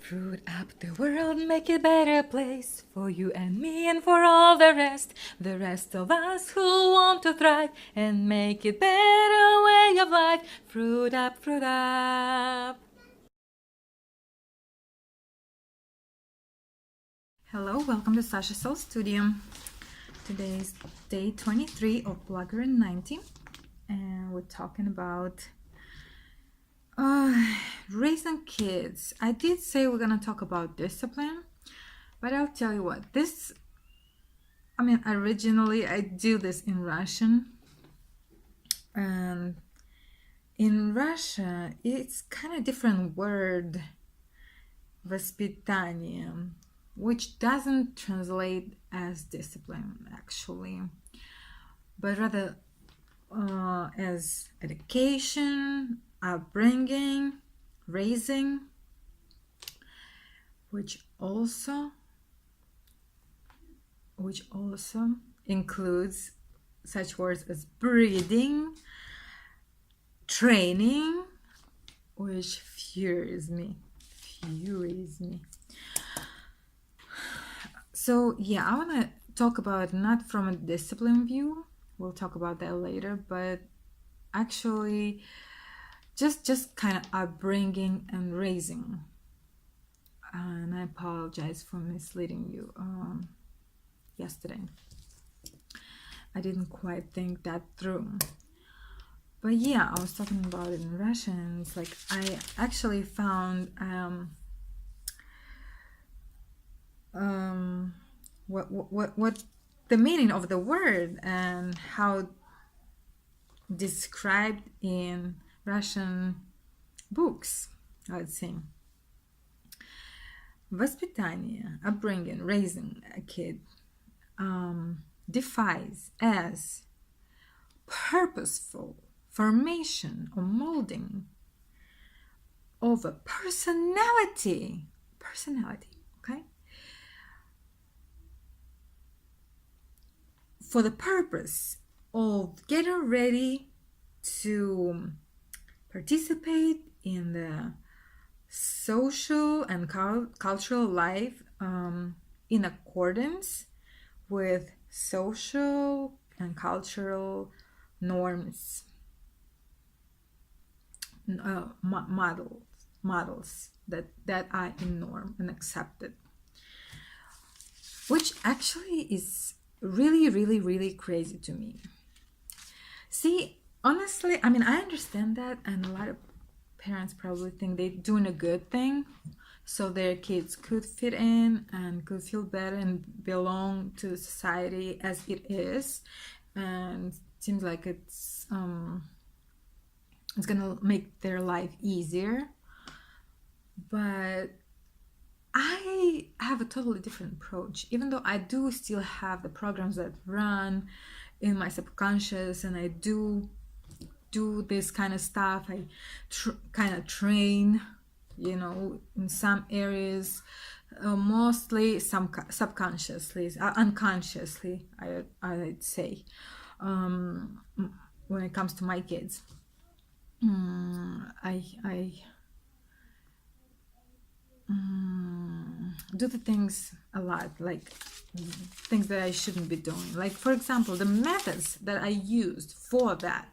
Fruit up the world, make it a better place for you and me and for all the rest of us who want to thrive and make it better way of life. Fruit up, fruit up. Hello, welcome to Sasha Soul Studio. Today is day 23 of Blogger 90, and we're talking about raising kids. I did say we're gonna talk about discipline, but I'll tell you what, originally I do this in Russian, and in Russia it's kind of different word, воспитание, which doesn't translate as discipline actually, but rather as education, upbringing, raising, which also includes such words as breeding, training, which furies me. So yeah, I want to talk about not from a discipline view, we'll talk about that later, but actually just kind of upbringing and raising. And I apologize for misleading you yesterday. I didn't quite think that through. But yeah, I was talking about it in Russian. It's like I actually found what the meaning of the word and how described in Russian books, I'd say. Воспитание, upbringing, raising a kid, defines as purposeful formation or molding of a personality, okay? For the purpose of getting ready to participate in the social and cultural life in accordance with social and cultural norms, models that are in norm and accepted, which actually is really crazy to me. See, honestly, I understand that, and a lot of parents probably think they're doing a good thing so their kids could fit in and could feel better and belong to society as it is, and it seems like it's gonna make their life easier. But I have a totally different approach, even though I do still have the programs that run in my subconscious, and I do this kind of stuff. I kind of train, in some areas, mostly subconsciously, unconsciously, I'd say, when it comes to my kids. I do the things a lot, like things that I shouldn't be doing. Like, for example, the methods that I used for the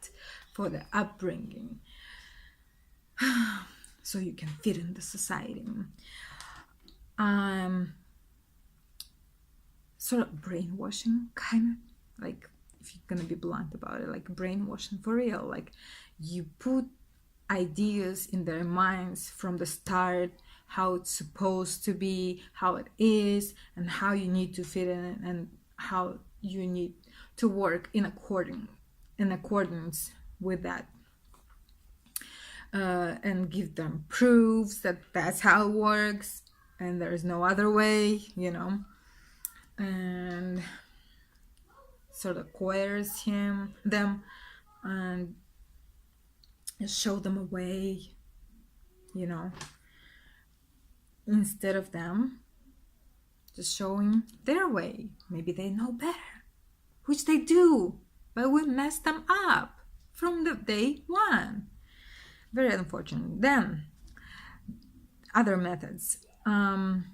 upbringing, so you can fit in the society. Sort of brainwashing, kind of, like, if you're gonna be blunt about it, like brainwashing for real. Like, you put ideas in their minds from the start, how it's supposed to be, how it is, and how you need to fit in, and how you need to work in accordance with that, and give them proofs that that's how it works and there's no other way, and sort of coerce them and show them a way, instead of them just showing their way. Maybe they know better, which they do, but we mess them up from the day one. Very unfortunate. Then other methods um,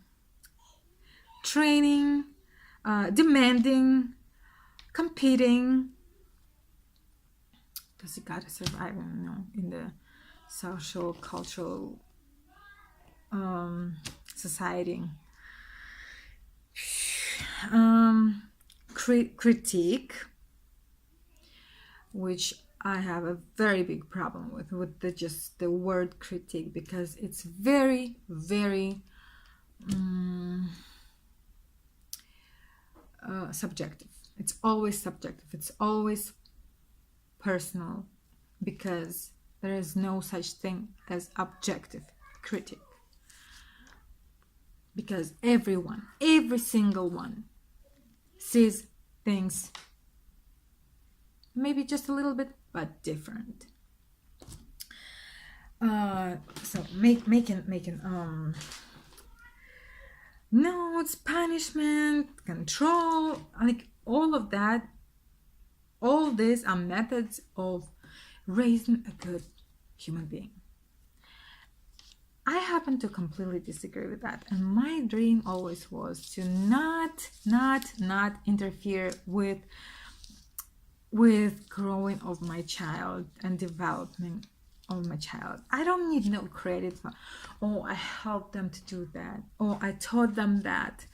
training, demanding, competing, because you gotta survive, in the social, cultural society. Critique, which I have a very big problem with just the word critique, because it's very, very subjective. It's always subjective. It's always personal, because there is no such thing as objective critique. Because everyone, every single one, sees things maybe just a little bit, but different. So making notes, punishment, control, like all of that, all these are methods of raising a good human being. I happen to completely disagree with that, and my dream always was to not interfere with growing of my child and development of my child. I don't need no credit for, oh, I helped them to do that, or I taught them that.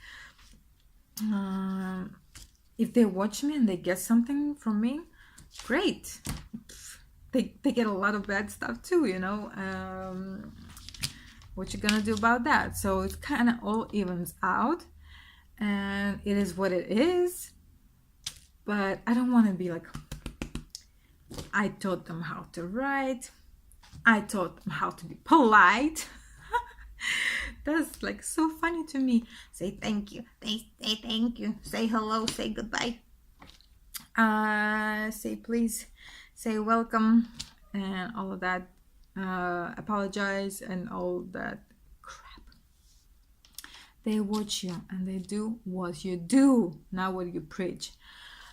If they watch me and they get something from me, great. They get a lot of bad stuff too, what you gonna do about that? So it kind of all evens out, and it is what it is. But I don't want to be like, I taught them how to write, I taught them how to be polite. That's like so funny to me. Say thank you, say thank you, say hello, say goodbye, say please, say welcome, and all of that, apologize, and all that crap. They watch you and they do what you do, not what you preach.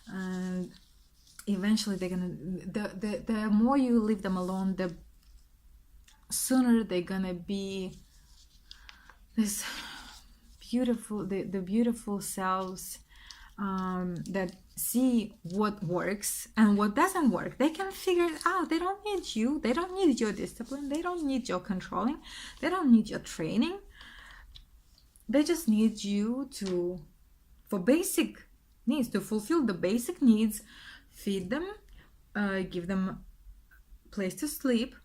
And eventually they're gonna, the more you leave them alone, the sooner they're gonna be this beautiful, the beautiful selves, that see what works and what doesn't work. They can figure it out. They don't need you, they don't need your discipline, they don't need your controlling, they don't need your training. They just need you to, for basic needs, to fulfill the basic needs, feed them, give them a place to sleep,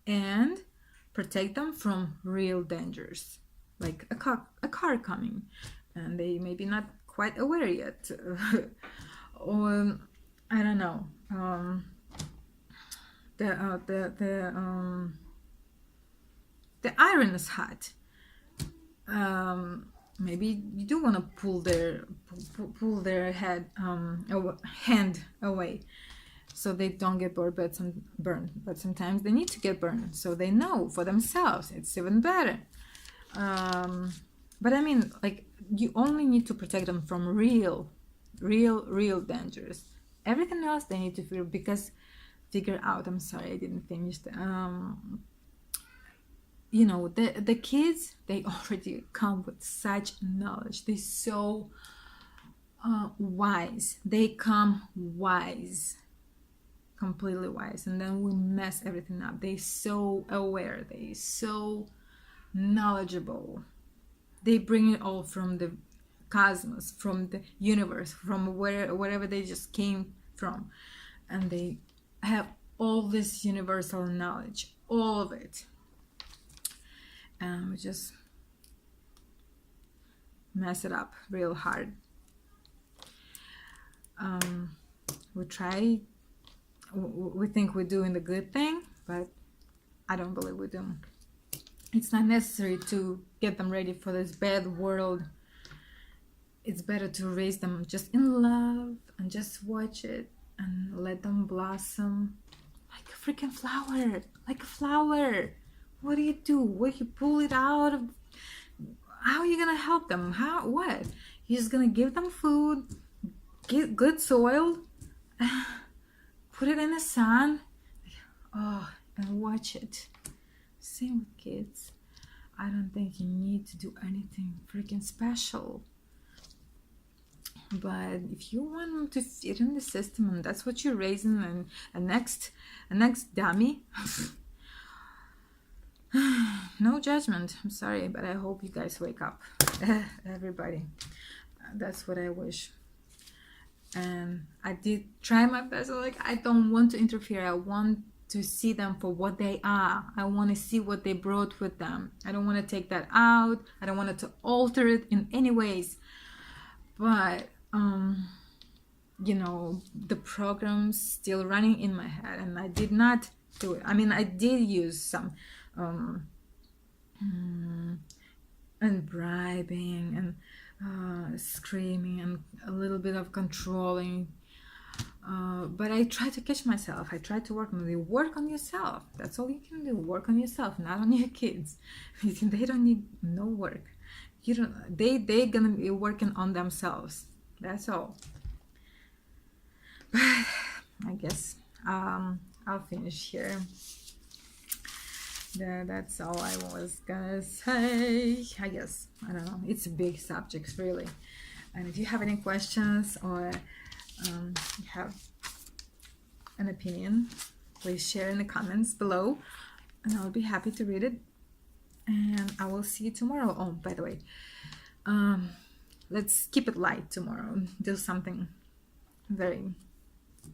and protect them from real dangers, like a car coming, and they maybe not quite aware yet, or I don't know, the iron is hot. Maybe you do want to pull their hand away, so they don't get burned. But sometimes they need to get burned, so they know for themselves. It's even better. But I mean, like, you only need to protect them from real dangers. Everything else they need to figure out. I'm sorry, I didn't finish the kids, they already come with such knowledge. They're so wise. They come wise, completely wise, and then we mess everything up. They're so aware, they're so knowledgeable. They bring it all from the cosmos, from the universe, from wherever they just came from, and they have all this universal knowledge, all of it. And we just mess it up real hard. We think we're doing the good thing, but I don't believe we do. It's not necessary to get them ready for this bad world. It's better to raise them just in love and just watch it and let them blossom like a freaking flower, like a flower. What do you do? What, you pull it out of? How are you gonna help them? What? You're just gonna give them food, get good soil, put it in the sun, and watch it. Same with kids. I don't think you need to do anything freaking special. But if you want them to fit in the system and that's what you're raising, and a next dummy, no judgment. I'm sorry, but I hope you guys wake up. Everybody. That's what I wish. And I did try my best. Like, I don't want to interfere. I want to see them for what they are. I want to see what they brought with them. I don't want to take that out. I don't want it to alter it in any ways. But you know, the program's still running in my head, and I did not do it. I mean, I did use some and bribing and screaming and a little bit of controlling, but I try to catch myself. I try to work on it. Work on yourself. That's all you can do. Work on yourself, not on your kids. They don't need no work. You don't. They're gonna be working on themselves. That's all. But I guess I'll finish here. That's all I was gonna say. I guess, I don't know, it's a big subject really. And if you have any questions or you have an opinion, please share in the comments below and I'll be happy to read it. And I will see you tomorrow. Oh, by the way, let's keep it light tomorrow. Do something very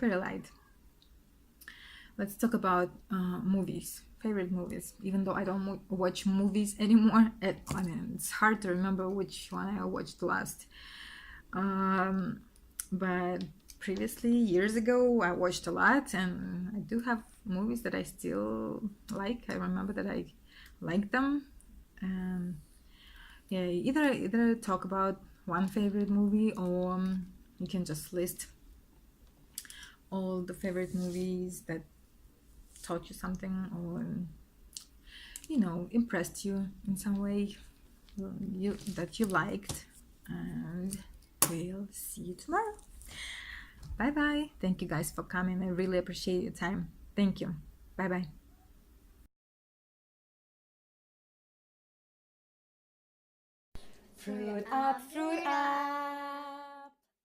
light. Let's talk about movies, favorite movies. Even though I don't watch movies anymore, I mean, it's hard to remember which one I watched last. But previously, years ago, I watched a lot, and I do have movies that I still like. I remember that I like them. And yeah, either talk about one favorite movie, or you can just list all the favorite movies that taught you something, or you know, impressed you in some way, that you liked. And we'll see you tomorrow. Bye bye. Thank you guys for coming. I really appreciate your time. Thank you. Bye bye. Fruit up, fruit up.